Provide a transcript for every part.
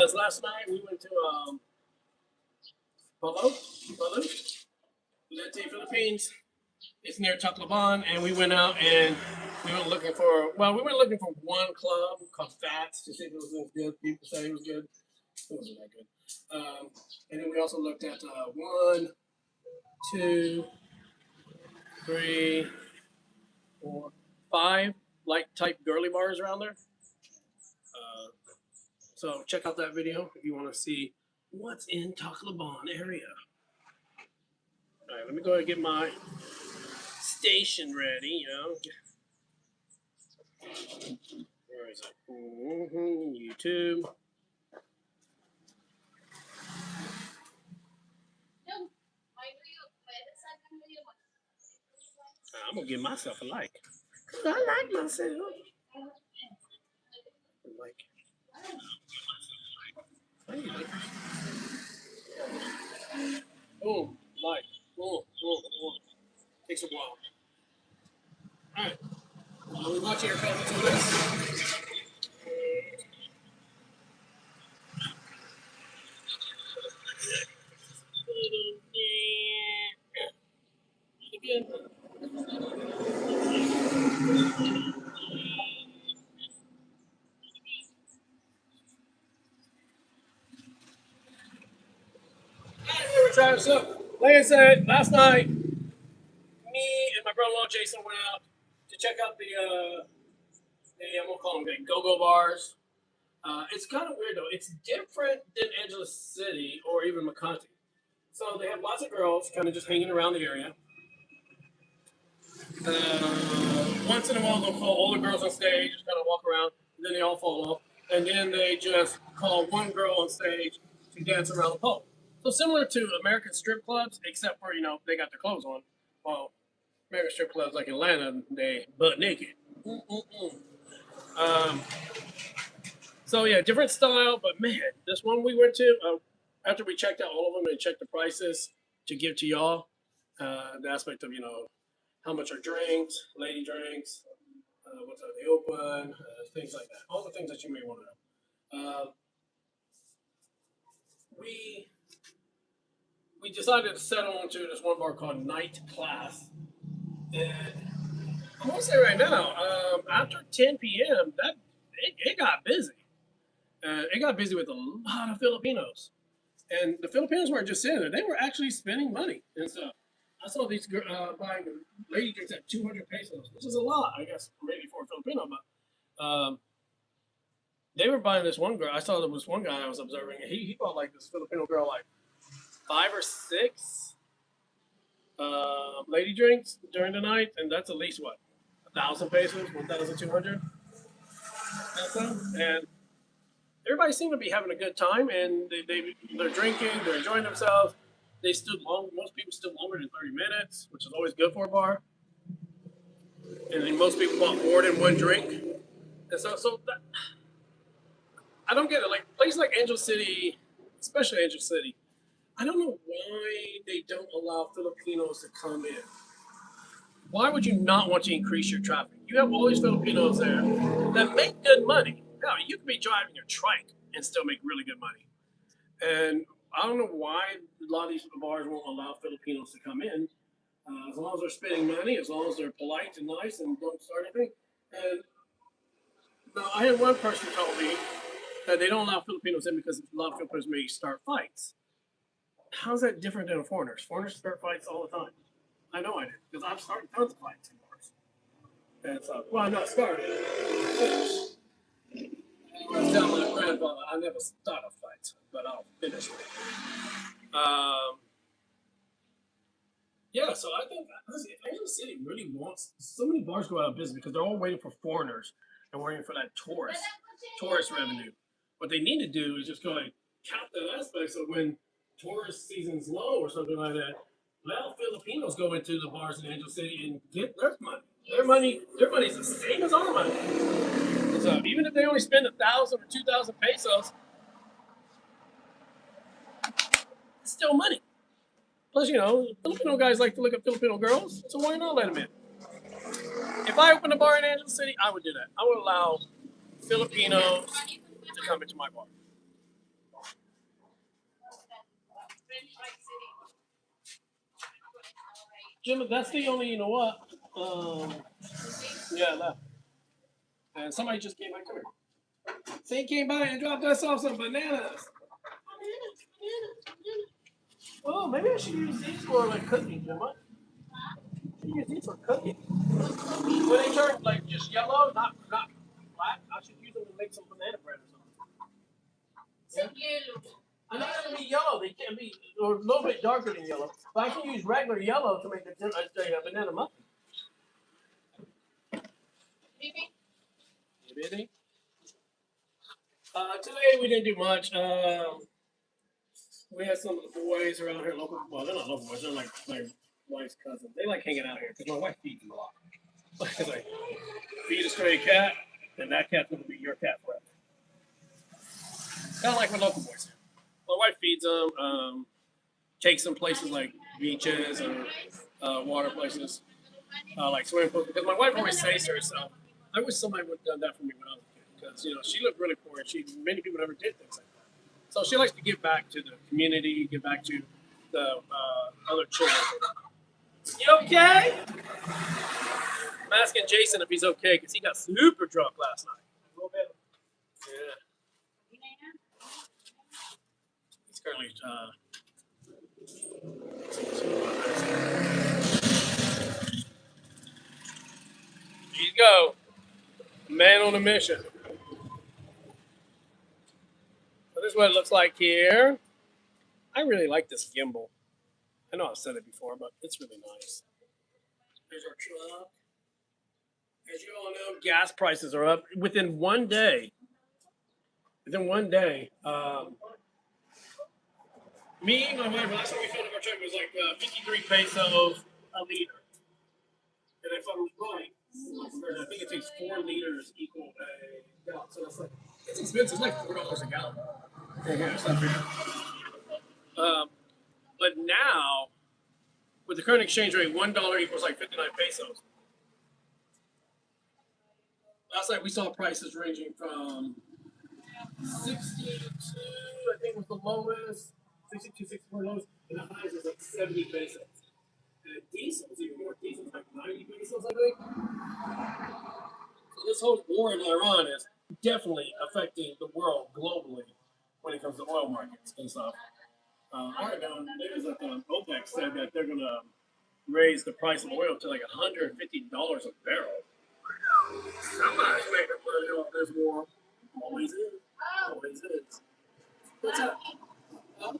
Last night we went to Balut, Leyte, Philippines. It's near Tacloban, and we went out and we were looking for. Well, we were looking for one club called Fats to see if it was good. People say it was good. It wasn't that good. And then we also looked at one, two, three, four, five like type girly bars around there. So check out that video if you want to see what's in Tacloban area. All right, let me go ahead and get my station ready. Where is it? YouTube. I'm gonna give myself a like. I like myself. Like. Boom, like, boom, boom, boom. Takes a while. All right. While we watch your couple to this. Again. So, like I said, last night, me and my brother-in-law Jason went out to check out I'm gonna call them the go-go bars. It's kind of weird though. It's different than Angeles City or even McConty. So they have lots of girls kind of just hanging around the area. Once in a while, they'll call all the girls on stage, just kind of walk around, and then they all fall off. And then they just call one girl on stage to dance around the pole. So similar to American strip clubs, except for they got their clothes on. Well, American strip clubs like Atlanta, they butt naked. Um, so yeah, different style, but man, this one we went to after we checked out all of them and checked the prices to give to y'all, the aspect of how much are drinks, lady drinks, what time they open, things like that. All the things that you may want to know. We decided to settle onto this one bar called Night Class, and I'm gonna say right now, after 10 p.m., it got busy. It got busy with a lot of Filipinos, and the Filipinos weren't just sitting there; they were actually spending money and stuff. I saw these buying lady drinks at 200 pesos, which is a lot, I guess, maybe for a Filipino, but they were buying this one girl. I saw there was one guy I was observing, and he bought like this Filipino girl like 5 or 6 lady drinks during the night, and that's at least what 1,000 pesos, 1,200 pesos, and everybody seemed to be having a good time, and they're drinking, they're enjoying themselves. They stood long. Most people stood longer than 30 minutes, which is always good for a bar. And then most people bought more than one drink, and so that, I don't get it. Like places like Angel City, especially Angel City, I don't know why they don't allow Filipinos to come in. Why would you not want to increase your traffic? You have all these Filipinos there that make good money. Now, you could be driving your trike and still make really good money. And I don't know why a lot of these bars won't allow Filipinos to come in. As long as they're spending money, as long as they're polite and nice and don't start anything. And now, I had one person tell me that they don't allow Filipinos in because a lot of Filipinos may start fights. How's that different than foreigners? Foreigners start fights all the time. I know I did because I've started tons of fights in bars. And so, well, I'm not started. I was telling my grandfather I never start a fight, but I'll finish it. Yeah, so I think honestly, if Angel City really wants so many bars go out of business because they're all waiting for foreigners and waiting for that tourist revenue. What they need to do is just go and count that aspect so when tourist season's low or something like that, let Filipinos go into the bars in Angel City and get their money. Their money's the same as our money. So even if they only spend 1,000 or 2,000 pesos, it's still money. Plus, Filipino guys like to look at Filipino girls, so why not let them in? If I opened a bar in Angel City, I would do that. I would allow Filipinos to come into my bar. Jim, that's the only, you know what? Yeah, left. And somebody just came by. Come here. They came by and dropped us off some bananas. Oh, maybe I should use these for like cooking, Jim. I should use these for cooking. When they turn like just yellow, not black, I should use them to make some banana bread or something. Yeah. I know it's gonna be yellow. They can be or a little bit darker than yellow, but I can use regular yellow to make a banana muffin. Maybe. Today we didn't do much. We had some of the boys around here, local. Well, they're not local boys. They're like my wife's cousins. They like hanging out here because my wife feeds them a lot. It's like feed a stray cat, and that cat's gonna be your cat forever. Kind of like what local boys do. My wife feeds them. Takes them places like beaches or water places, like swimming pools. Because my wife always says to herself, "I wish somebody would have done that for me when I was a kid." Because she lived really poor, and many people never did things like that. So she likes to give back to the community, give back to the other children. You okay? I'm asking Jason if he's okay because he got super drunk last night. A little bit. Yeah. He's currently. Here you go. Man on a mission. So this is what it looks like here. I really like this gimbal. I know I've said it before, but it's really nice. There's our truck. As you all know, gas prices are up within one day. Within one day, me and my wife, last time we filled up our truck was like 53 pesos a liter. And if I'm right, I think it takes 4 liters equal a gallon. So it's expensive. It's like $4 a gallon. Yeah, it's not fair. But now, with the current exchange rate, $1 equals like 59 pesos. Last night we saw prices ranging from 62, I think was the lowest, 62, 64 lowest, and the highest was like 70 pesos. And diesel was even more. Diesel was like 90 pesos, I think. So this whole war in Iran is definitely affecting the world globally when it comes to oil markets and stuff. There's like OPEC said that they're going to raise the price of oil to like $150 a barrel. Somebody's making money off this war. Always is. Always is. What's up? Huh?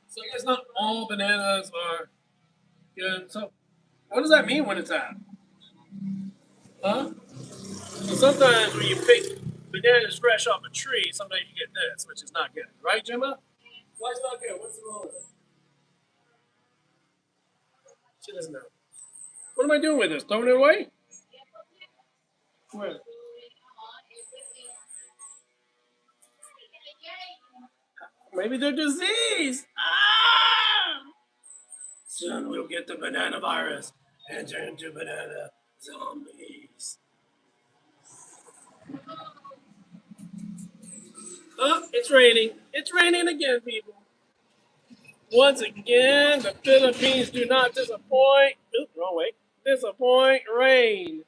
So I guess not all bananas are good. So what does that mean when it's at? Huh? So sometimes when you pick bananas fresh off a tree, sometimes you get this, which is not good. Right, Gemma? Why is it not good? What's wrong with it? She doesn't know. What am I doing with this? Throwing it away? Where? Maybe they're diseased. Ah! Soon we'll get the banana virus and turn into banana zombies. Oh, it's raining. It's raining again, people. Once again, the Philippines do not disappoint. Oops, wrong way. Disappoint rain.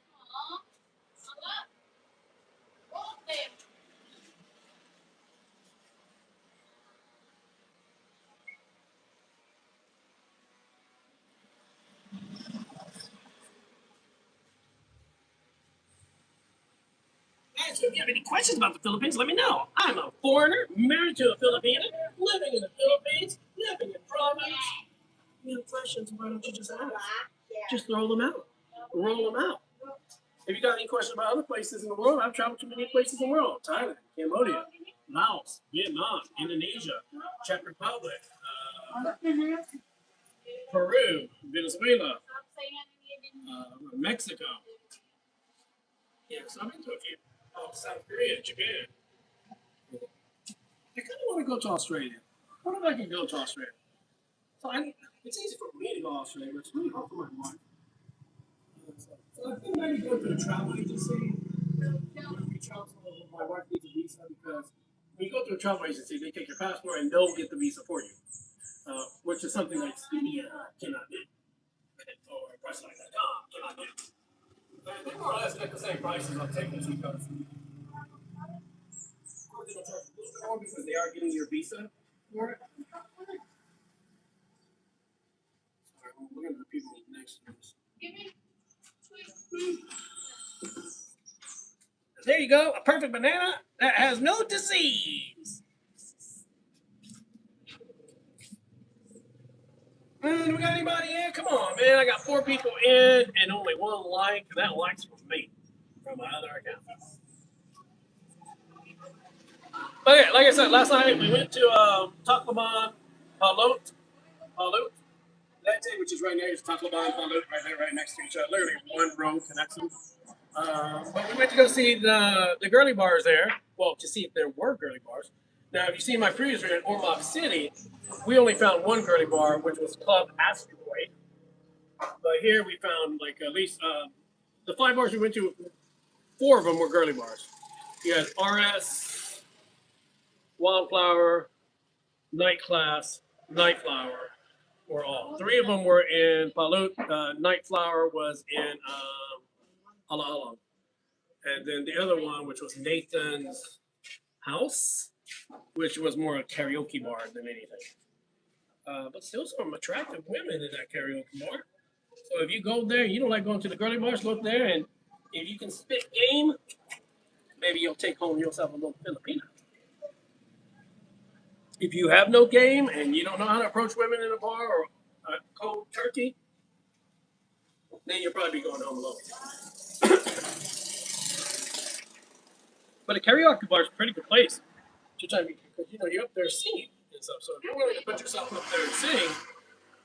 Guys, if you have any questions about the Philippines, let me know. I'm a foreigner, married to a Filipina, living in the Philippines, living in province. If you have questions, why don't you just ask? Just throw them out. Roll them out. If you got any questions about other places in the world, I've traveled to many places in the world. Thailand, Cambodia, Laos, Vietnam, Indonesia, Czech Republic, Peru, Venezuela, Mexico. Yeah, so I've been to a few. South Korea, Japan. I kind of want to go to Australia. What if I can go to Australia? It's easy for me to go to Australia, but it's really hard for my wife. So I think maybe go to a travel agency. My wife needs a visa because when you go through a travel agency, they take your passport and they'll get the visa for you, which is something that Expedia cannot do, or Priceline.com cannot do. They more or less get the same prices on tickets because because they are getting your visa for it. Sorry, I'm looking at the people next to us. There you go, a perfect banana that has no disease. We got anybody in? Come on, man. I got 4 people in and only 1 like, and that like's from me, from my other account. Okay, like I said, last night we went to Tacloban, Palut, that day, which is right near Tacloban, Palut, right there, right next to each other. Literally 1 row connects them. But we went to go see the girly bars there. Well, to see if there were girly bars. Now, if you see my previous video in Ormoc City, we only found 1 girly bar, which was Club Asteroid. But here we found like at least the 5 bars we went to, 4 of them were girly bars. You had RS, Wildflower, Night Class, Nightflower were all. 3 of them were in Palut. Nightflower was in Ala Ala. And then the other one, which was Nathan's House, which was more a karaoke bar than anything. But still some attractive women in that karaoke bar. So if you go there and you don't like going to the girly bars, look there, and if you can spit game, maybe you'll take home yourself a little Filipina. If you have no game and you don't know how to approach women in a bar or a cold turkey, then you'll probably be going home alone. But a karaoke bar is a pretty good place to try because you're up there singing and stuff. So if you're willing to put yourself up there and sing,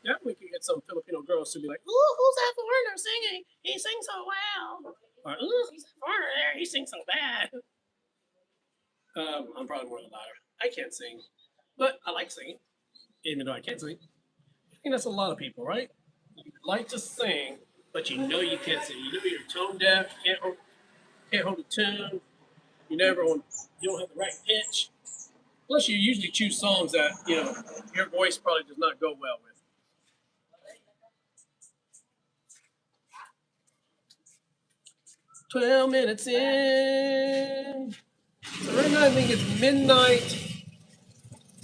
definitely can get some Filipino girls to be like, "Ooh, who's that foreigner singing? He sings so well." Or, "Ooh, he's a foreigner there. He sings so bad." I'm probably more the latter. I can't sing, but I like singing, even though I can't sing. I think that's a lot of people, right? You like to sing, but you know you can't sing. You know you're tone deaf. Can't hold a tune. You don't have the right pitch. Plus, you usually choose songs that your voice probably does not go well with. 12 minutes in. So right now I think it's midnight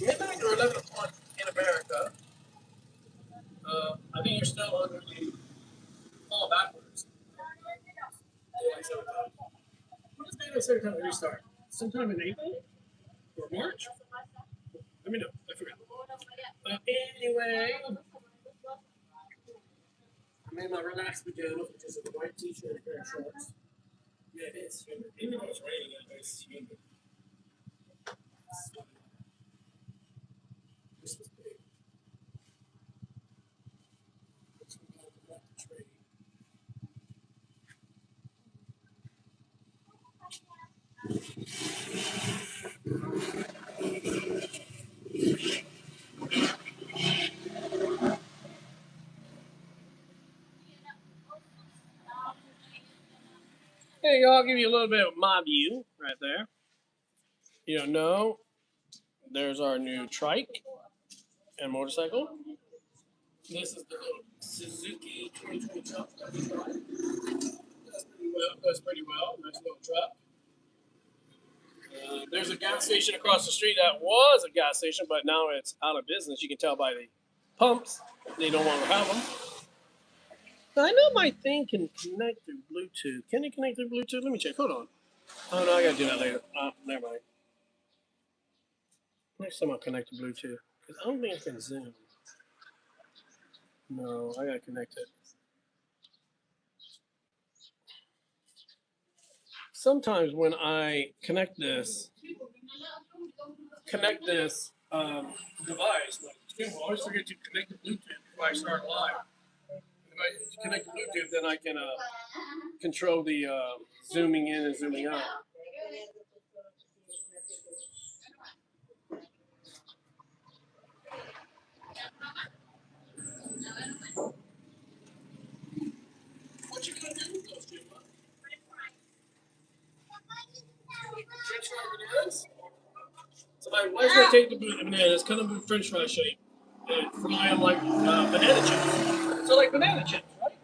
or 11 o'clock in America. I think you're still under the fall backwards. Daylight saving time. When does daylight saving time restart? Sometime in April or March? Let me know. I forgot. Anyway, I'm in my relaxed pajamas, which is a white t-shirt and a pair of shorts. Yeah, it is humid. Even though it's raining, it's humid. This was big. Hey, y'all, I'll give you a little bit of my view right there. You don't know, there's our new trike and motorcycle. This is the little Suzuki 2020 truck that we got. Does pretty well. Nice little truck. There's a gas station across the street that was a gas station, but now it's out of business. You can tell by the pumps. They no longer have them. I know my thing can connect through Bluetooth. Can it connect through Bluetooth? Let me check. Hold on. Oh, no, I got to do that later. Never mind. Next time I'll connect to Bluetooth. Because I don't think I can Zoom. No, I got to connect it. Sometimes when I connect this device, like Zoom, I always forget to connect to Bluetooth before I start live. If I connect to Bluetooth, then I can control the zooming in and zooming out. What you gonna do with those two? French fry bananas? My wife's gonna take the bananas, cut them in French fry shape, and fry them like banana chips. So like banana chips, right?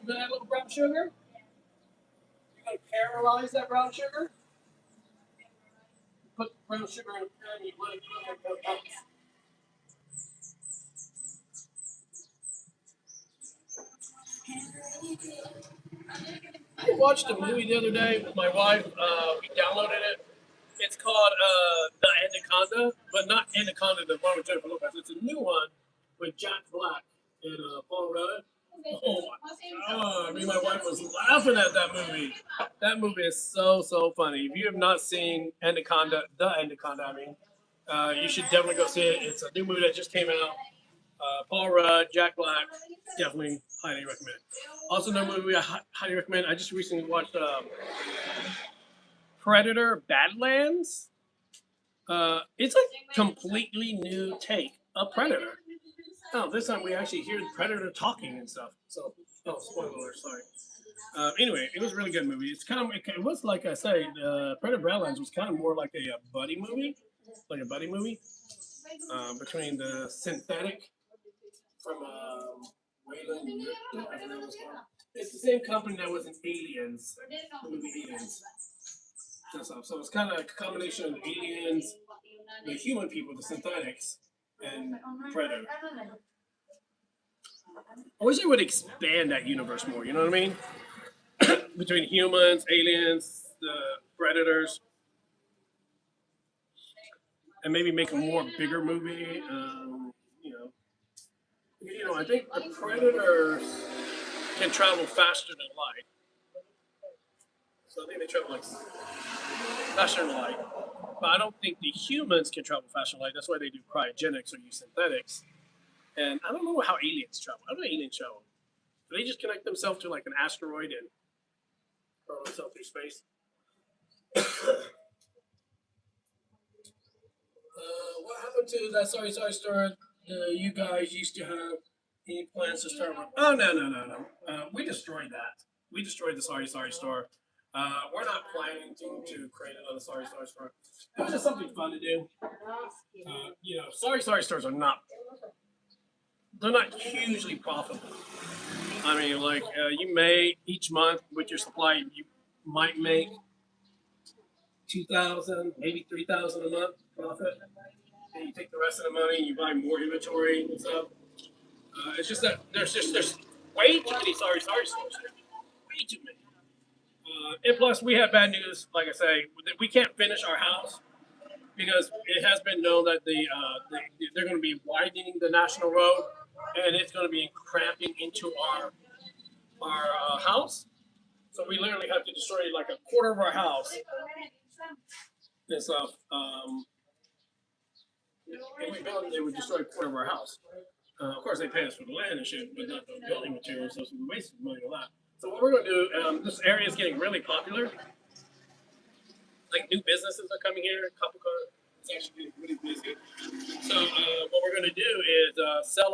You gonna add a little brown sugar. You're gonna caramelize that brown sugar. Put the brown sugar in a pan and you let it cook and cook. I watched a movie the other day with my wife. We downloaded it. It's called The Anaconda, but not Anaconda, the one with Jennifer Lopez. It's a new one with Jack Black and Paul Rudd. Oh my god! Me and my wife was laughing at that movie. That movie is so funny. If you have not seen Anaconda, The Anaconda, you should definitely go see it. It's a new movie that just came out. Paul Rudd, Jack Black, definitely highly recommend. Also, another movie I highly recommend. I just recently watched Predator: Badlands. It's a completely new take of Predator. Oh, this time we actually hear the Predator talking and stuff. So, oh, spoiler alert, sorry. Anyway, it was a really good movie. It was like I say, Predator: Badlands was kind of more like a buddy movie, between the synthetic from Wayland Yutta, I forgot what it's called. It's the same company that was in Aliens, the movie Aliens. And stuff. So it's kind of a combination of aliens, the human people, the synthetics, and Predator. I wish they would expand that universe more. You know what I mean? Between humans, aliens, the predators, and maybe make a more bigger movie. I think the predators can travel faster than light. So I think they travel like faster than light. But I don't think the humans can travel faster than light. That's why they do cryogenics or use synthetics. And I don't know how aliens travel. How do aliens travel? Do they just connect themselves to like an asteroid and throw themselves through space? What happened to that Sorry store you guys used to have any plans to start with? Oh, no. We destroyed that. We destroyed the Sorry store. We're not planning to create another Sorry store. It was just something fun to do. Sorry stores are not, they're not hugely profitable. I mean, like, you may, each month with your supply, you might make 2,000, maybe 3,000 a month profit. And you take the rest of the money and you buy more inventory and stuff. It's just that there's way too many sorry stores here. Way too many. And plus, we have bad news. Like I say, we can't finish our house because it has been known that they're going to be widening the national road, and it's going to be cramping into our house. So we literally have to destroy like a quarter of our house and stuff. If we build it, they would destroy a quarter of our house. Of course, they pay us for the land and shit, but not the building materials, so we wasted money on that. So what we're going to do, this area is getting really popular. Like new businesses are coming here. It's actually getting really busy. So what we're going to do is sell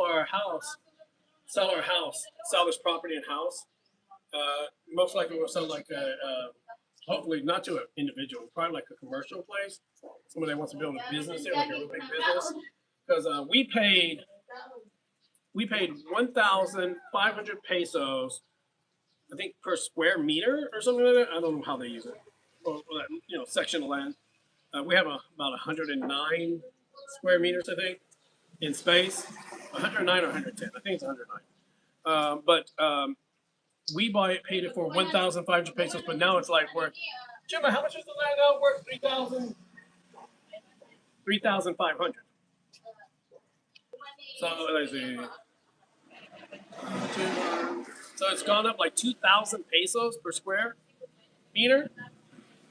this property and house. Most likely we'll sell like hopefully not to an individual, probably like a commercial place. Somebody that wants to build a business here, like a real big business. Because we paid 1,500 pesos, I think, per square meter or something like that. I don't know how they use it. Or that section of land. We have about 109 square meters, I think, in space. 109 or 110. I think it's 109. But we paid it for 1,500 pesos, but now it's like worth. Jimmy, how much is the land now worth? 3,500. So let's see. So it's gone up like 2,000 pesos per square meter.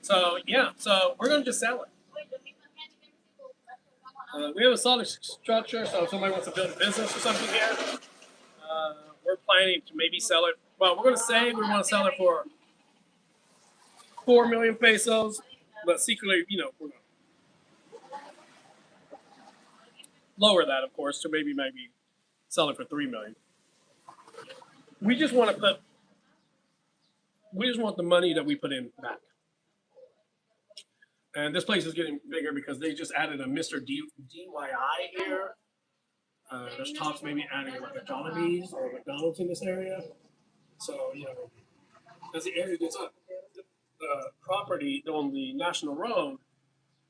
So yeah, so we're gonna just sell it. We have a solid structure, so if somebody wants to build a business or something here, we're planning to maybe sell it. Well, we're gonna say we want to sell it for 4 million pesos, but secretly, we're gonna lower that, of course, to maybe sell it for 3 million. We just want the money that we put in back. And this place is getting bigger because they just added a DYI here. There's talks maybe adding like a Jollibee or McDonald's in this area. So, as the area gets up, the property on the national road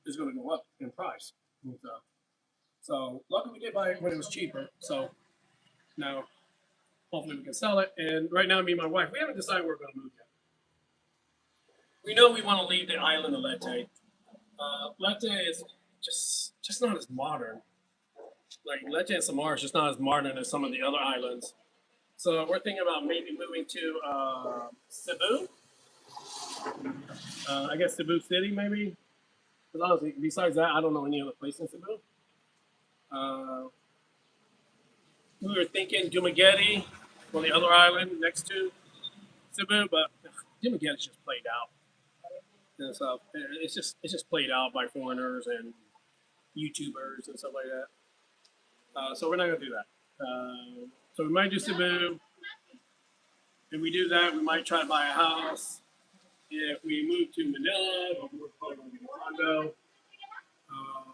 is going to go up in price. And so luckily we did buy it when it was cheaper. So now hopefully we can sell it. And right now, me and my wife, we haven't decided where we're going to move yet. We know we want to leave the island of Leyte. Leyte is just not as modern. Like Leyte and Samar is just not as modern as some of the other islands. So we're thinking about maybe moving to Cebu. I guess Cebu City maybe. Because honestly, besides that, I don't know any other place in Cebu. Uh, we were thinking Dumaguete on the other island next to Cebu, but Dumaguete's just played out. And so it's just played out by foreigners and YouTubers and stuff like that. So we're not gonna do that. So we might do Cebu. If we do that, we might try to buy a house. If we move to Manila, we're probably gonna get a condo. Um,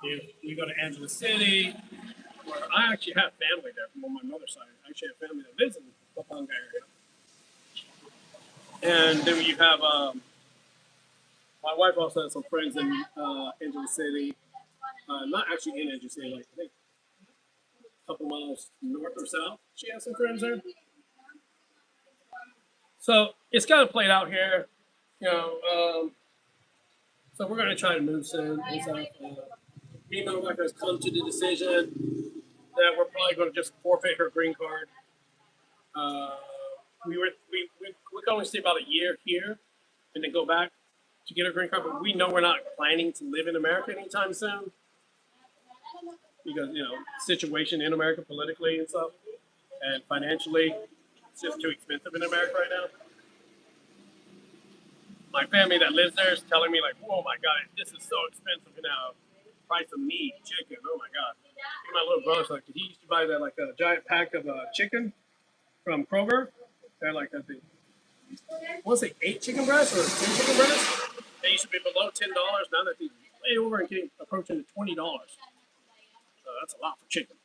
if we go to Angela City, where I actually have family there from on my mother's side. I actually have family that lives in the Pampanga area. And then you have my wife also has some friends in Angela City. Not actually in Angela City, like I think a couple miles north or south. She has some friends there. So it's kind of played out here, you know. So we're gonna try to move soon. And so, me and my wife has come to the decision that we're probably going to just forfeit her green card. Uh, we can only stay about a year here and then go back to get her green card. But we know we're not planning to live in America anytime soon because situation in America politically and stuff and financially, it's just too expensive in America right now. My family that lives there is telling me like, "Oh my God, this is so expensive now. Price of meat, chicken. Oh my God." And my little brother's like, he used to buy that like a giant pack of chicken from Kroger. They're like, I think, I want to say 8 chicken breasts or 10 chicken breasts. They used to be below $10. Now they're way over and getting approaching to $20. That's a lot for chicken.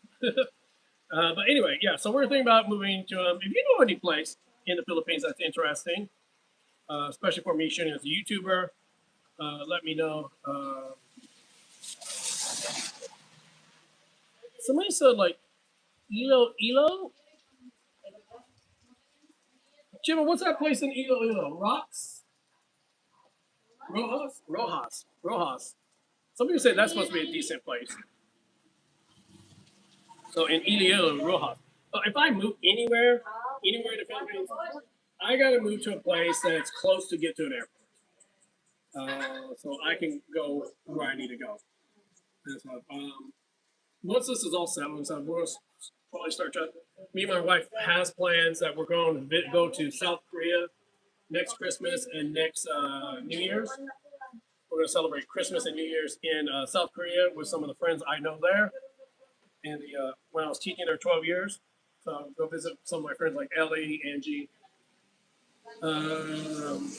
But anyway, yeah. So we're thinking about moving to. If you know any place in the Philippines that's interesting, especially for me shooting as a YouTuber, let me know. Somebody said like Ilo. Jimmy, what's that place in Ilo? Rocks? Rojas. Some people say that's supposed to be a decent place. So in Iloilo, Rojas. But if I move anywhere in the Philippines, I gotta move to a place that's close to get to an airport, so I can go where I need to go. And so, once this is all settled, so we'll probably start trying. Me and my wife has plans that we're going to go to South Korea next Christmas and next New Year's. We're going to celebrate Christmas and New Year's in South Korea with some of the friends I know there. And when I was teaching there 12 years, so go visit some of my friends like Ellie, Angie. Um,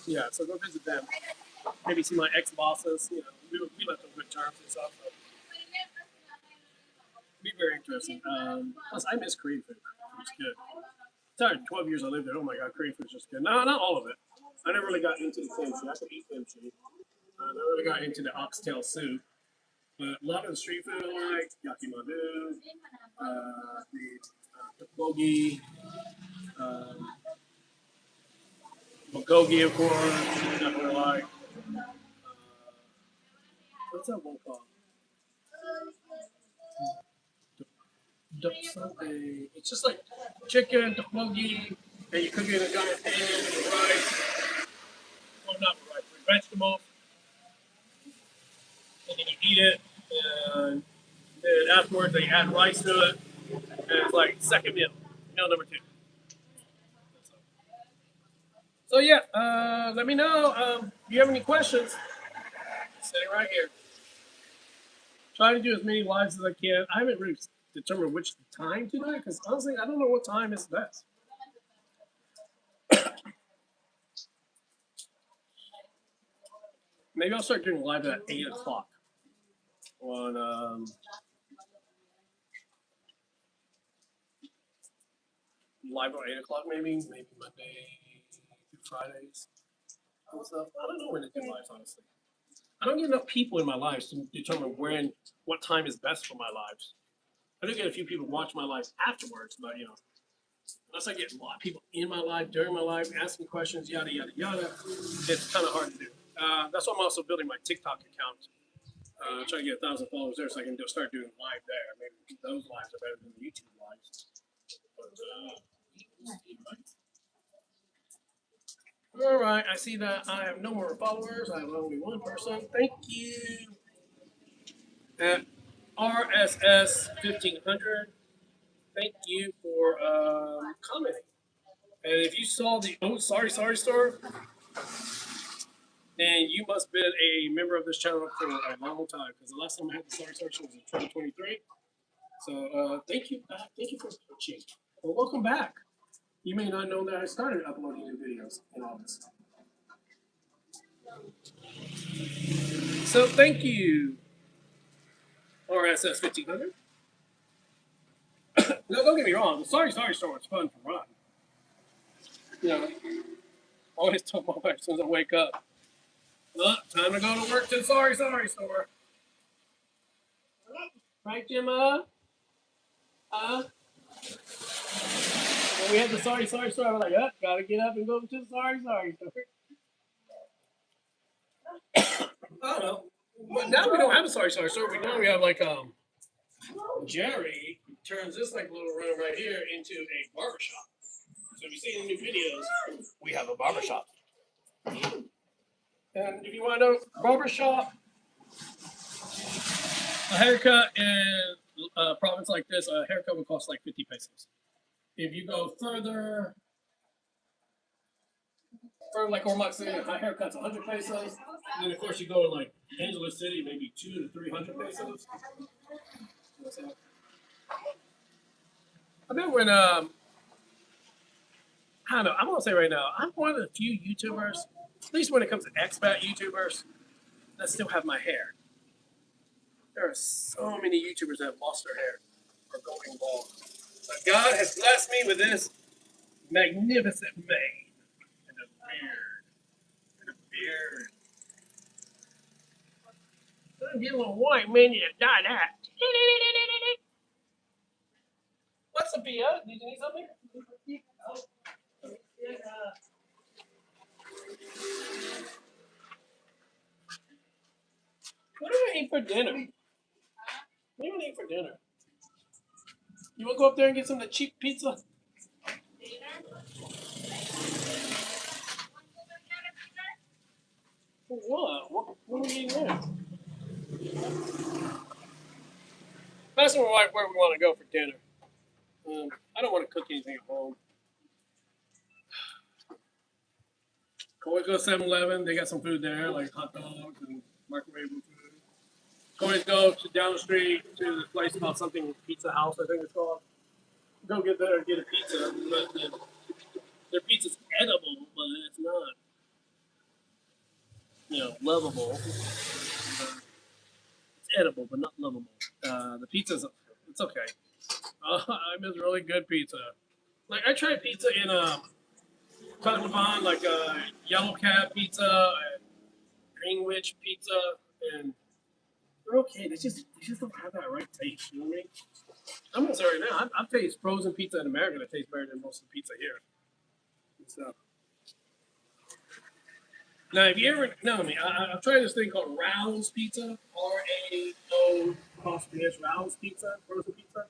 yeah, so go visit them. Maybe see my ex bosses. We left on good terms and stuff. So it'd be very interesting. Plus, I miss Korean food. It's good. Sorry, 12 years I lived there. Oh my God, Korean food is just good. No, not all of it. I never really got into the kimchi. I could eat kimchi. I never really got into the oxtail soup. But a lot of the street food I like, yakimadu, the tteokbokki, um, bulgogi, of course. Definitely like. What's that one called? Something. It's just like chicken, tteokbokki, and you cook it in a giant pan with rice. Well, not with rice, with vegetables, and then you eat it. And then afterwards, they add rice to it, and it's like second meal number two. So yeah, let me know if you have any questions. Sitting right here. Try to do as many lives as I can. I haven't really determined which time to do it because honestly, I don't know what time is best. Maybe I'll start doing live at 8 o'clock on live at 8 o'clock, maybe Monday through Fridays and stuff. I don't know when to do lives, honestly. I don't get enough people in my lives to determine what time is best for my lives. I do get a few people watch my lives afterwards, but unless I get a lot of people in my life during my life asking questions, yada yada yada, it's kind of hard to do. That's why I'm also building my TikTok account. Trying to get 1,000 followers there so I can start doing live there. Maybe those lives are better than the YouTube lives. But, all right, I see that I have no more followers. I have only one person. Thank you. At RSS 1500. Thank you for commenting. And if you saw the sorry store, then you must have been a member of this channel for a long time. Because the last time I had the sorry store was in 2023. So thank you for watching. Well, welcome back. You may not know that I started uploading new videos in August. So thank you, RSS 1500. No, don't get me wrong. The sorry store was fun to run. I always tell my wife as soon as I wake up, time to go to work to the sorry store. Right, Gemma? When we had the sorry store, I was like, gotta get up and go to the sorry store. I don't know. But now we don't have a sorry store. Now we have like Jerry turns this like little room right here into a barbershop. So if you see in the new videos, we have a barbershop. And if you want to know, barbershop, a haircut in a province like this, a haircut would cost like 50 pesos. If you go further like Ormac City, a haircut's 100 pesos. And then of course you go to like Angeles City, maybe 200 to 300 pesos. I bet when I don't know. I'm gonna say right now, I'm one of the few YouTubers, at least when it comes to expat YouTubers, that still have my hair. There are so many YouTubers that have lost their hair or going bald. But God has blessed me with this magnificent mane and a beard. I'm getting a little white man, you die that. What's up, Pia? Did you need something? What do I eat for dinner? What do you want to eat for dinner? You want to go up there and get some of the cheap pizza? For what? What are we eating there? That's where we want to go for dinner. I don't want to cook anything at home. Always go to 7-Eleven. They got some food there, like hot dogs and microwave food. Always go down the street to this place called something Pizza House, I think it's called. Go get there and get a pizza. But their pizza's edible, but it's not, lovable. It's edible, but not lovable. The pizza's, it's okay. I miss really good pizza. Like I tried pizza in Tacloban, like Yellow Cab Pizza and Greenwich Pizza, and they're okay. They just don't have that right taste. You know what I mean? I'm gonna say right now, I've tasted frozen pizza in America that tastes better than most of the pizza here. So, now, if you ever know me, I've tried this thing called Rao's Pizza, RAO Rao's Pizza, frozen pizza,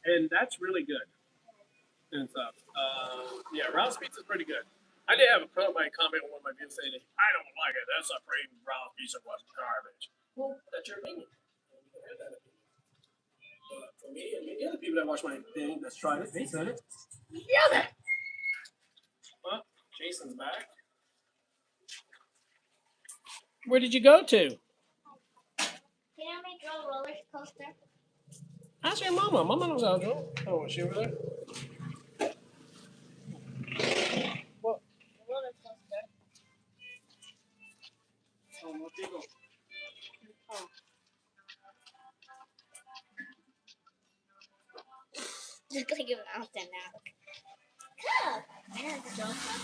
and that's really good and stuff. Yeah, Rao's Pizza is pretty good. I did have a my comment on one of my videos saying, I don't like it. That's a pretty Rao's Pizza was garbage. Well, that's your opinion. You can have that opinion. For me and many other people that watch my thing that's tried it, they said it. Yeah, that. Well, Jason's back. Where did you go to? Can I make a roller coaster? Ask your mama. Mama knows how to do it. Oh, was she over there? What? A roller coaster. Oh, motivo Look like a mountain now. Cup. I know the draw cup.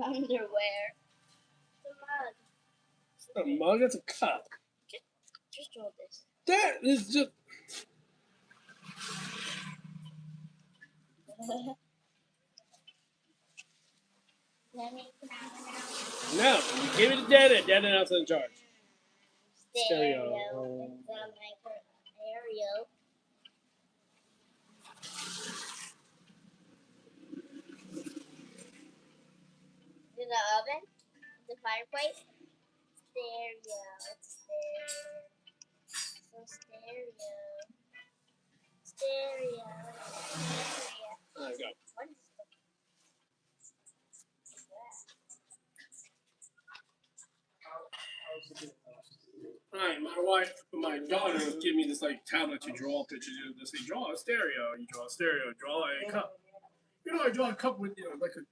Underwear. The mug. A mug? It's a cup. Just draw this. That is just. No, you give it to Dada. Dada now's in charge. Stereo. It's a stereo. In the oven, the fireplace. Stereo. It's stereo. So stereo. Stereo. Stereo. There you go. What is Alright, my daughter gave me this like tablet to draw pictures. They say draw a stereo. You draw a stereo. Draw a cup. You know, I draw a cup with like a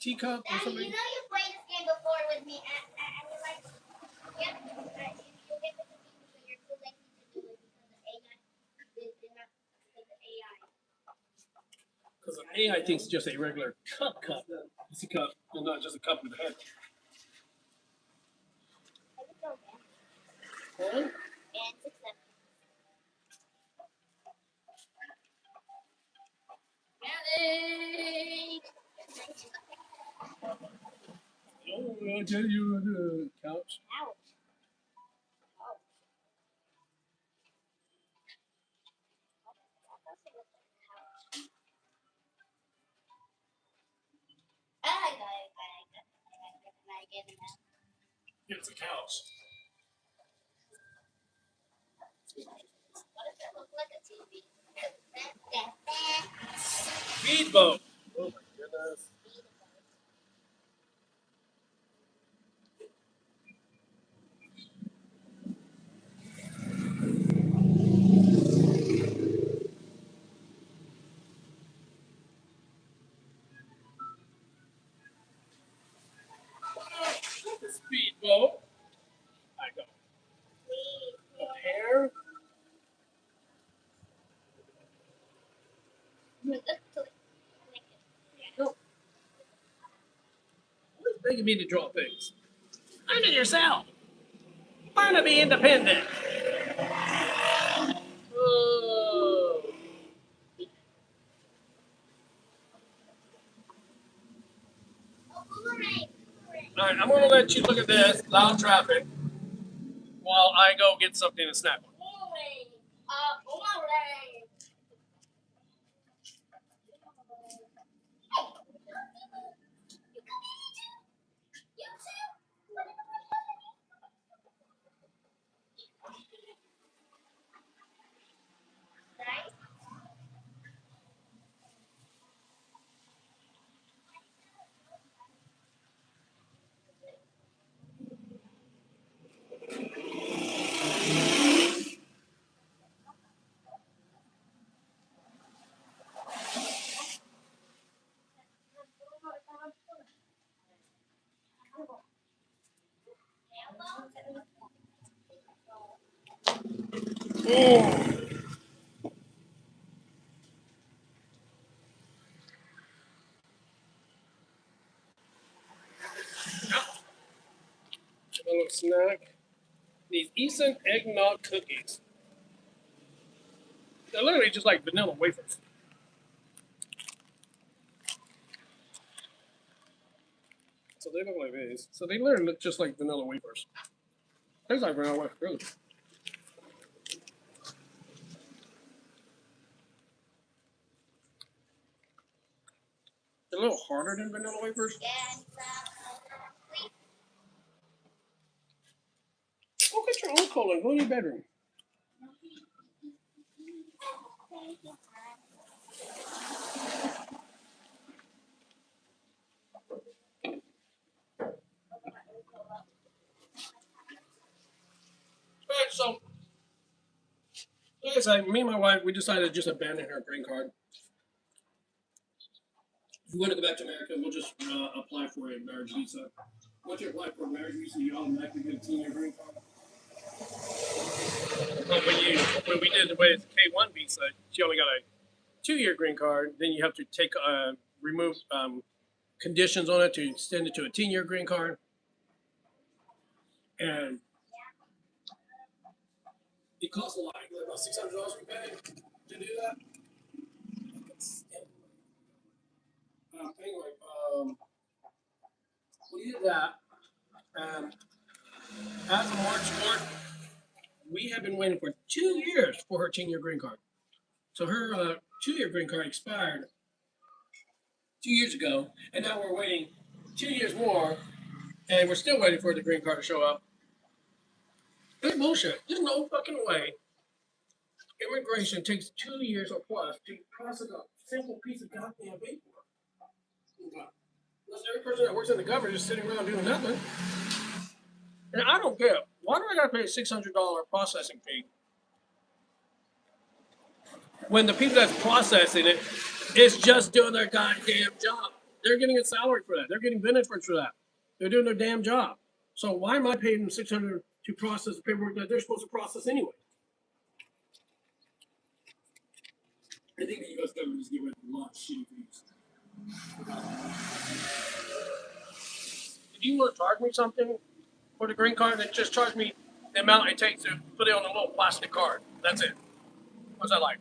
teacup or Daddy, something. you know you played this game before with me, and you're like, yep, you get the computer, but you're too lazy to do it because the AI. Because the AI thinks it's just a regular cup. It's a cup, and not just a cup with a head. Huh? And 6 7. Ready? Oh, I'll tell you on the couch. Ouch. I got it. It's a couch. What does that look like a TV? Speedboat. Oh my goodness. Speedboat. I go. A pear. No. Who's begging me to draw things? Learn it yourself. Learn to be independent. Oh. All right, I'm going to let you look at this, loud traffic, while I go get something to snack on. Oh. A little snack. These Easton eggnog cookies. They're literally just like vanilla wafers. So they look like these. So they literally look just like vanilla wafers. Tastes like vanilla wafers, really. They're a little harder than vanilla wafers. Go get your own cola. Go in your bedroom. Alright, so like I said, me and my wife, we decided to just abandon her green card. If we want to go back to America, we'll just apply for a marriage visa. Once you apply for a marriage visa, you automatically get a 10-year green card. But when we did the way it's K1 visa, she only got a 2-year green card. Then you have to take remove conditions on it to extend it to a 10-year green card. And it costs a lot, like about $600 we pay to do that. Anyway, we did that. As of March 4th, we have been waiting for 2 years for her 10-year green card. So her 2-year green card expired 2 years ago, and now we're waiting 2 years more, and we're still waiting for the green card to show up. It's bullshit. There's no fucking way immigration takes 2 years or plus to process a simple piece of goddamn paperwork. Unless every person that works in the government is sitting around doing nothing. And I don't get, why do I gotta pay a $600 processing fee when the people that's processing it is just doing their goddamn job? They're getting a salary for that. They're getting benefits for that. They're doing their damn job. So why am I paying them $600 to process the paperwork that they're supposed to process anyway? I think the U.S. government is getting rid of a lot of shitty fees. If you want to charge me something for the green card, then just charge me the amount it takes to put it on a little plastic card. That's it. What's that like?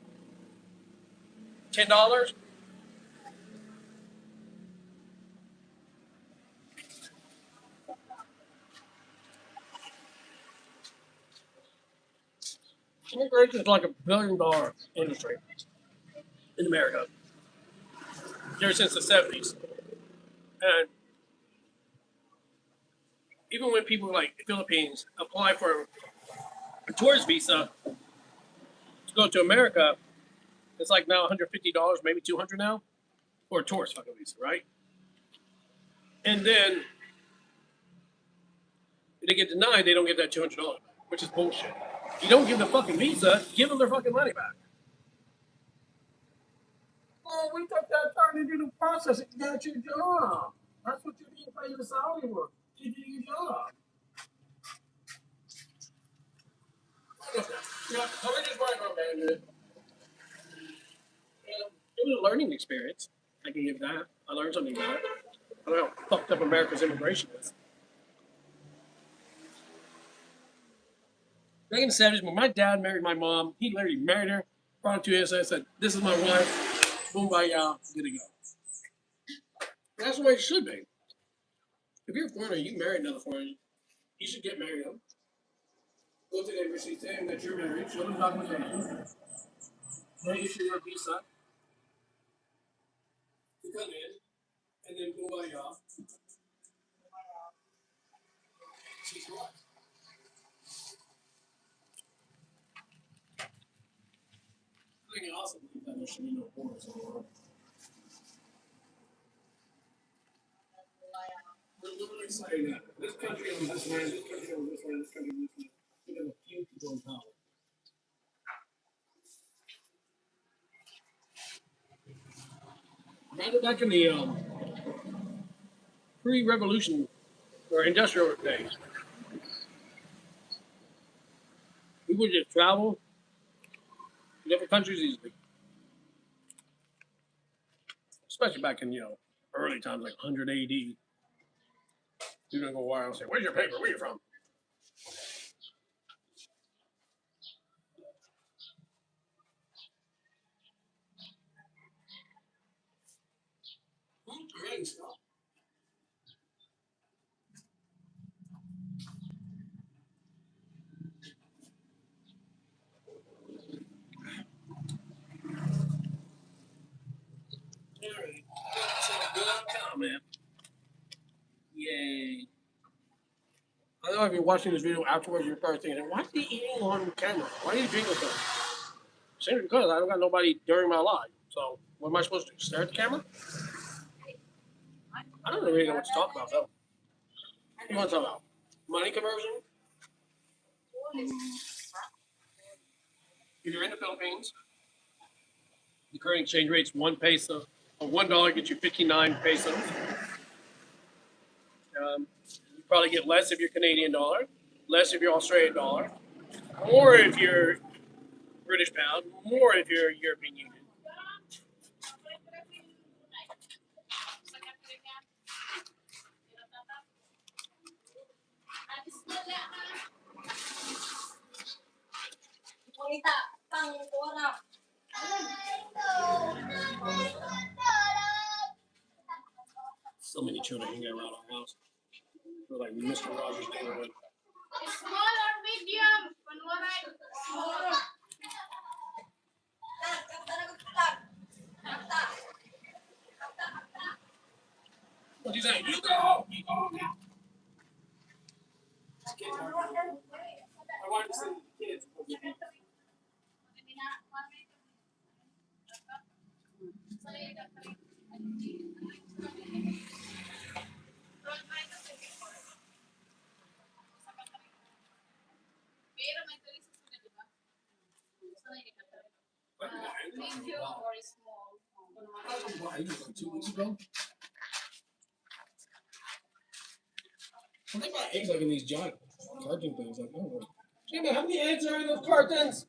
$10? Immigration is like $1 billion industry in America ever since the 70s. And even when people like the Philippines apply for a tourist visa to go to America, it's like now $150, maybe $200 now, for a tourist fucking visa, right? And then if they get denied, they don't get that $200, which is bullshit. You don't give the fucking visa, give them their fucking money back. Oh, we took that time to do the processing. That's your job. That's what you're being paid the salary for. To do your job. Yeah, so we just working on managing it. It was a learning experience. I can give that. I learned something about it. I don't know how fucked up America's immigration is. Back in the 70s, when my dad married my mom, he literally married her, brought her to us, and said, "This is my wife. Boom, bye, y'all. Good to go." That's the way it should be. If you're a foreigner, you marry another foreigner, you should get married to them. Go to the embassy, tell them that you're married, show them documentation. They issue your visa. You come in, and then boom, bye, y'all. She's what? I think also believe that there should be no borders anymore. We're literally saying that this country owns this land, this country owns this land, this country owns this land. Because a few people in power. Back in the pre-revolution or industrial days, we would just travel to different countries easily. Especially back in, early times, like 100 AD. You're gonna go wild and say, "Where's your paper? Where you from?" Great stuff. All right. So good comment. Yay. I know if you're watching this video afterwards, you're probably thinking, "Why is he eating on camera? Why are you drinking stuff?" Simply because I don't got nobody during my life. So what am I supposed to do? Stare at the camera? I don't really know what to talk about though. What do you want to talk about? Money conversion? If you're in the Philippines, the current exchange rate's 1 peso. $1 gets you 59 pesos. You probably get less if you're Canadian dollar. less if you're Australian dollar, more if you're British pound, more if you're European Union. So many children hanging around our house. We're like Mr. Rogers' neighborhood. Small or medium? Small. What you saying? You go. You go now. My wife is sending the kids. Why? 2 weeks ago? Well, they buy eggs like in these giant carton things. Like, oh, Jimmy, how many eggs are in those cartons?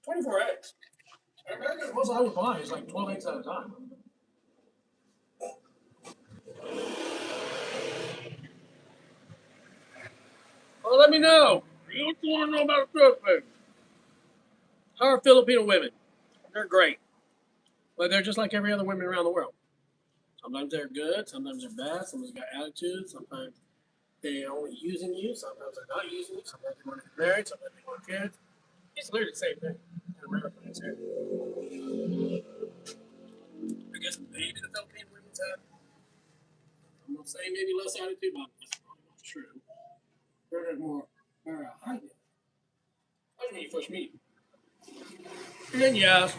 24 eggs. In America, most I would buy is like 12 eggs at a time. Well, let me know. You want to know about the good food? How are Filipino women? They're great. But they're just like every other women around the world. Sometimes they're good, sometimes they're bad, sometimes they got attitude, sometimes they're only using you, sometimes they're not using you, sometimes they want to get married, sometimes they want kids. It's literally the same thing in America. I guess maybe the Philippine women's have, I'm not saying maybe less attitude, but that's probably not true. They're more, heightened. That's when you first meet. And yes,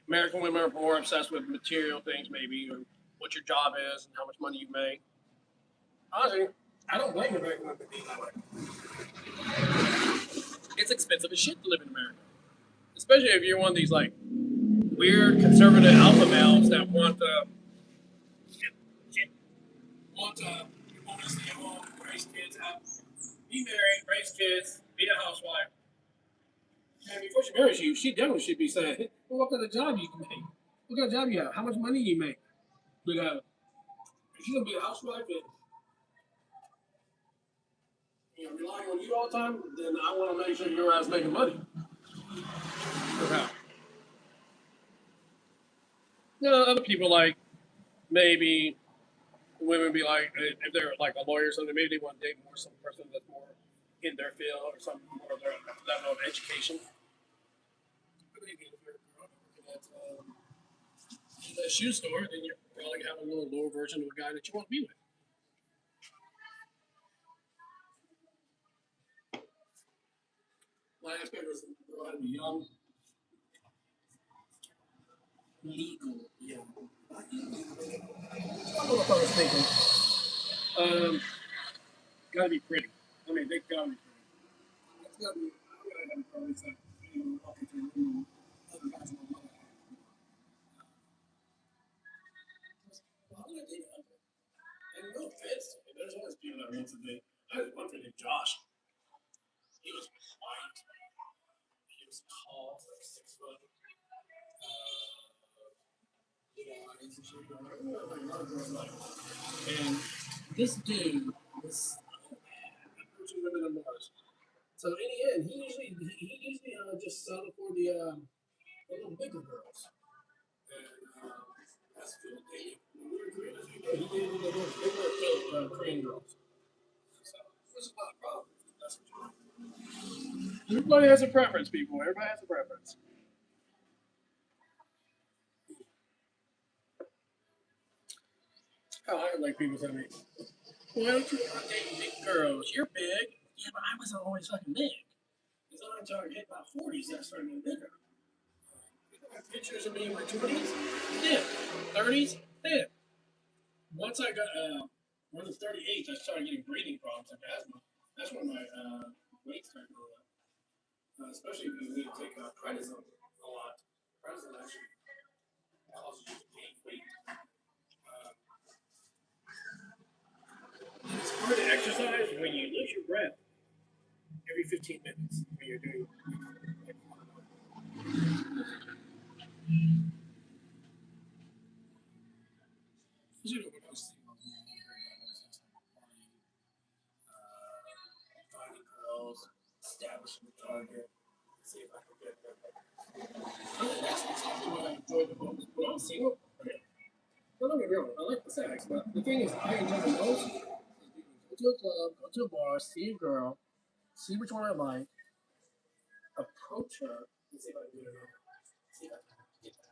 American women are more obsessed with material things, maybe, or what your job is and how much money you make. Honestly, I don't blame American women being that way. It's expensive as shit to live in America, especially if you're one of these like weird conservative alpha males that want to stay home, raise kids, be married, raise kids, be a housewife. And before she marries you, she definitely should be saying, hey, well, what kind of job you can make? What kind of job you have? How much money you make? Because if she's gonna be a housewife and relying on you all the time, then I want to make sure your ass making money. Okay. Other people like maybe women be like if they're like a lawyer or something, maybe they want to date more some person that's more in their field or some more of their level of education. Maybe if you're working at a shoe store, then you're probably have a little lower version of a guy that you want to be with. My aspect was young, legal, young. I don't know if I was thinking. Gotta be pretty. I mean, they gotta be pretty. That's gotta be. I gotta have probably like, walking through the room, other guys in the mother. Why would I date ugly? And no offense to me, there's always people that want to date. I had one friend named Josh. He was white. He was tall, like 6 foot. Blue eyes and shit. And this dude was approaching women on Mars. So in the end, he usually just settled for the little bigger girls. And that's good dating. When we were Korean, he dated the little bigger Korean girls. So there's not a problem. That's what you want. Everybody has a preference, people. Everybody has a preference. How I like people tell me, why don't you want to date big girls? You're big. Yeah, but I wasn't always fucking big. Because I started hitting my 40s, I started getting bigger. Pictures of me in my 20s, thin. 30s, thin. Once I got, when I was 38, I started getting breathing problems like asthma. That's when my weight started going up. Especially if you need to take prednisone a lot. Prednisone actually causes you to gain weight. It's hard to exercise you lose your breath every 15 minutes when you're doing. You know, when I was thinking about finding girls, establishing the target, see if I can get them. That's exactly what I enjoyed the most. When I was single, okay, don't get me wrong, I like the sex, but the thing is, I enjoy the most is go to a club, go to a bar, see a girl, see which one I like, approach her, and see if I can get her. See if I can get that.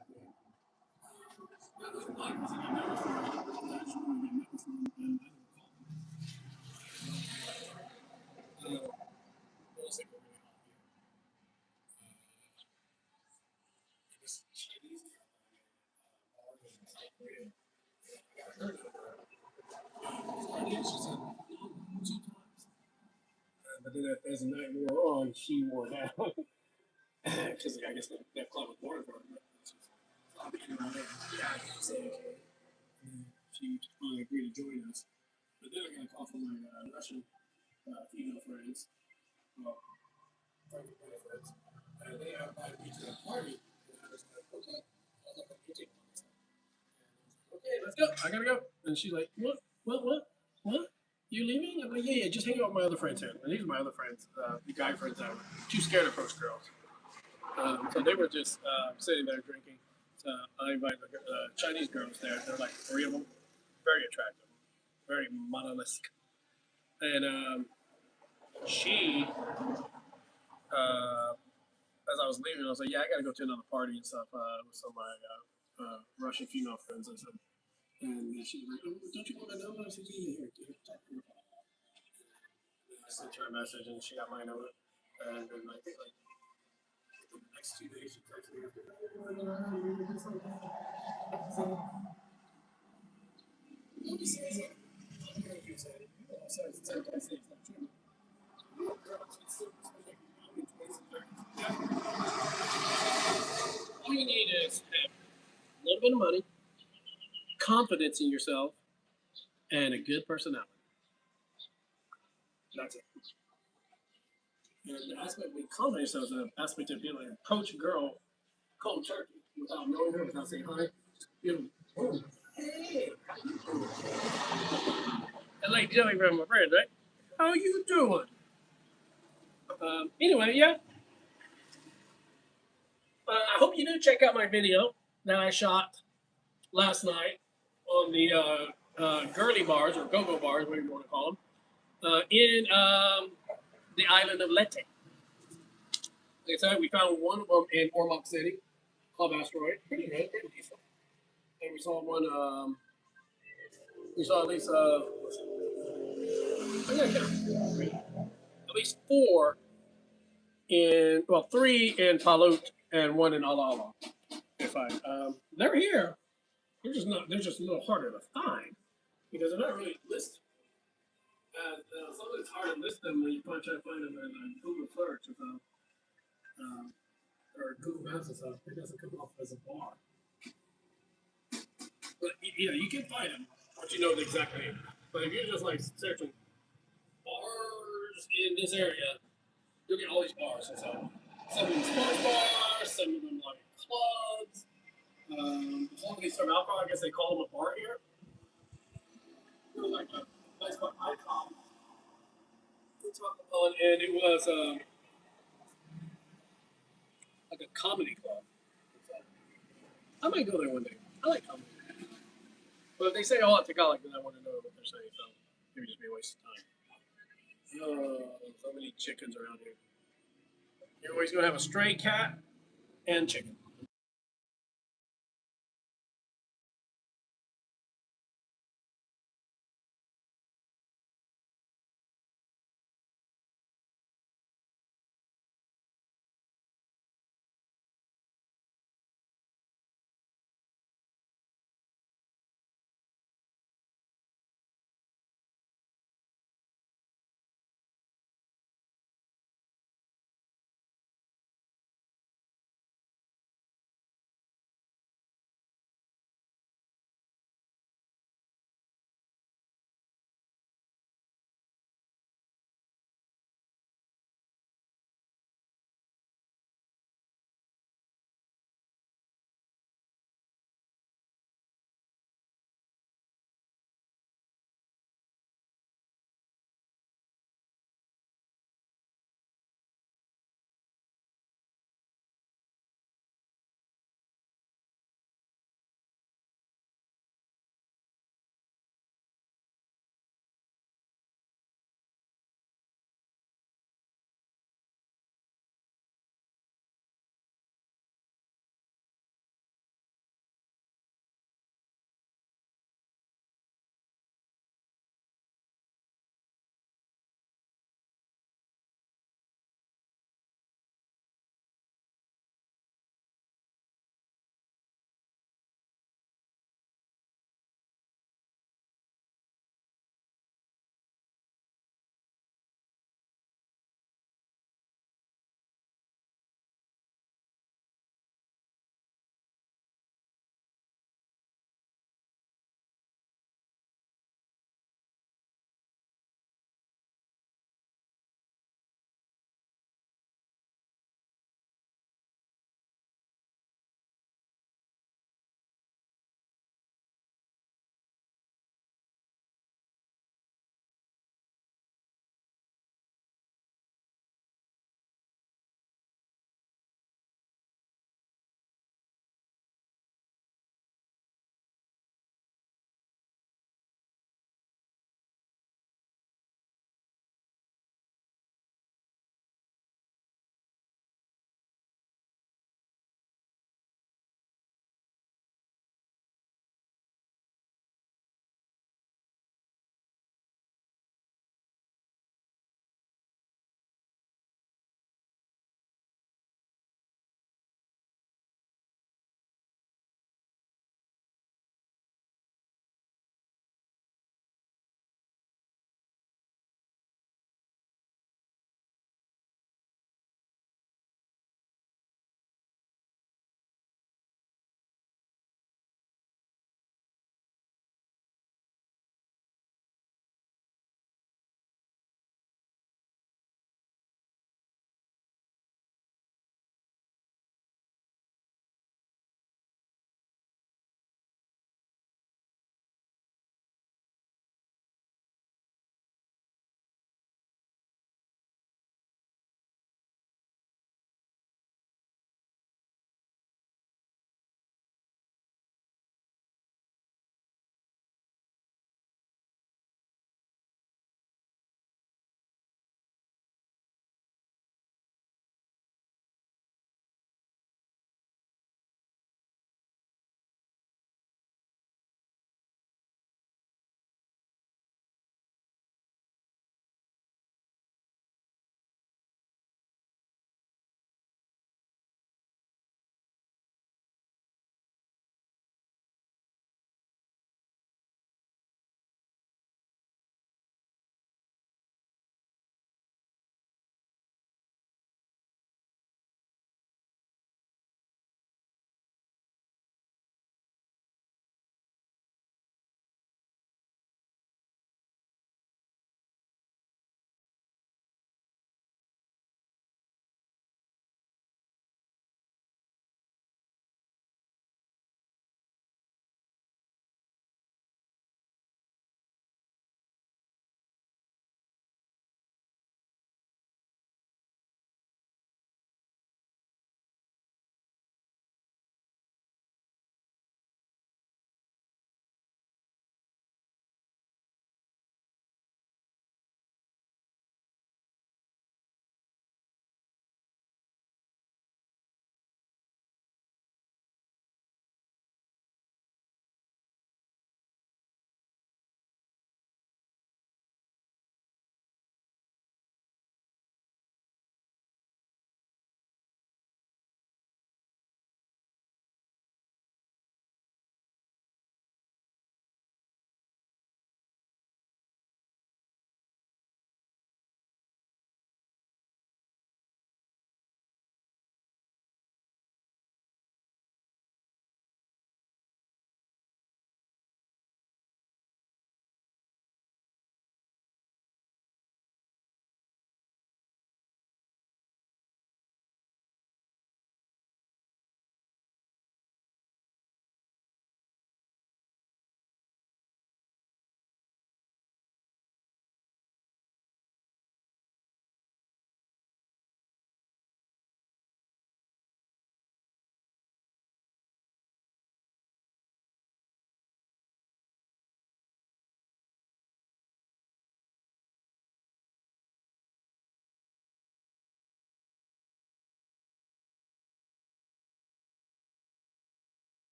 But then as the night wore on, she wore down because I guess that club was born for her. Yeah, she finally agreed to join us. But then I got a call from my Russian female friends, well, friends of benefits, and they invited me to a party. And I was like, okay. I was like, okay, take one. Okay, let's go. I gotta go. And she's like, what? You leaving? I'm like, yeah, just hang out with my other friends here. And these are my other friends, the guy friends that were too scared to approach girls. So they were just sitting there drinking. So I invited the Chinese girls there. There were like three of them, very attractive, very monolithic. And she, as I was leaving, I was like, yeah, I gotta go to another party and stuff with some of my Russian female friends. I said, and she's like, oh, don't you want my number? I said, yeah, here, talk to her. I sent her a message and she got my number. And then I think like the next 2 days she texted me after that. So, what was it? I don't know if you said it. You know, it's not true. All you need is have a little bit of money, confidence in yourself, and a good personality. That's it. And the aspect of being confident in yourself is an aspect of being able to approach a girl cold turkey without knowing her, without saying hi. You know, oh, hey, I like Joey from my friend, right? How you doing? Anyway, yeah. I hope you did check out my video that I shot last night on the girly bars or go-go bars, whatever you want to call them, in the island of Leyte. Like I said, we found one of them in Ormoc City, Club Asteroid. Pretty good, pretty decent. And we saw one. We saw at least. I gotta count. At least four in. Well, three in Palut and one in Ala Ala. If I. They're here. They're just not. They're just a little harder to find because they're not really listed. Sometimes it's hard to list them when you try to find them in Google search or Google Maps and stuff. It doesn't come off as a bar. But yeah, you can find them, but you know the exact name. But if you're just like searching bars in this area, you'll get all these bars. And so some of them sports bars, some of them like clubs. Some of these serve alcohol. I guess they call them a bar here. It was like a place called Icon. And it was like a comedy club. So I might go there one day. I like comedy. But if they say all in Tagalog, then I want to know what they're saying. So maybe just be a waste of time. So many chickens around here. You're always going to have a stray cat and chicken.